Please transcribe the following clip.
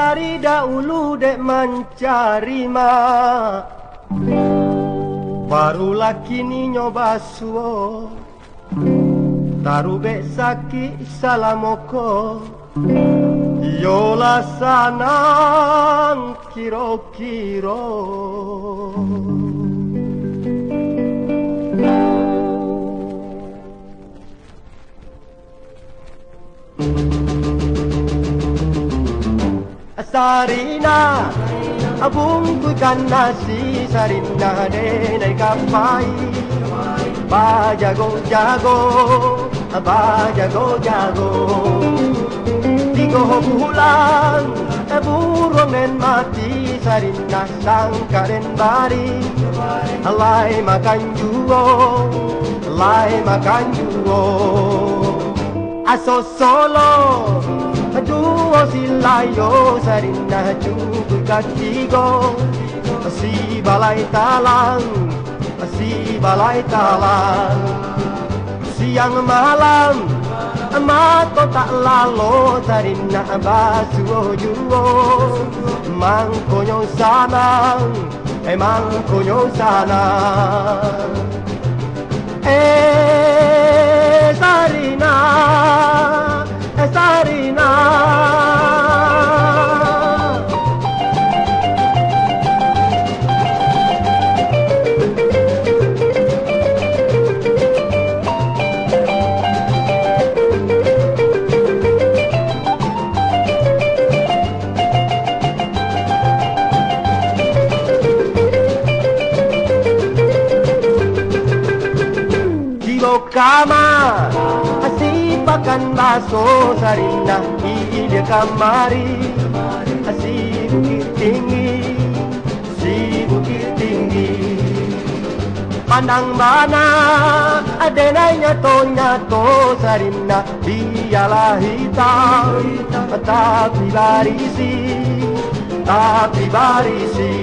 Dari dahulu dek mencari mak, barulah kini nyoba suo. Taru bek sakit salamoko, yola sanang kiro-kiro. Sarina, bungkukan nasi sarina denai kapai. Ba jago-jago, ba jago-jago. Tiga bulan, burung dan mati sarina sangka dan bari. Alai makan juo, alai makan juo. Aso solo. Duo silayo sarina cukup katigo, si balai talang, si balai talang. Siang malam mako tak lalo sarina basuo juo. Mangkonyo sanang, mangkonyo sanang. Sarina, Sarina. Kama asipakan baso sarina ilia kamari, si bukit tinggi, si bukit tinggi. Pandang mana adenanya nyato sarina, dialah hitam tapi barisi, tapi barisi.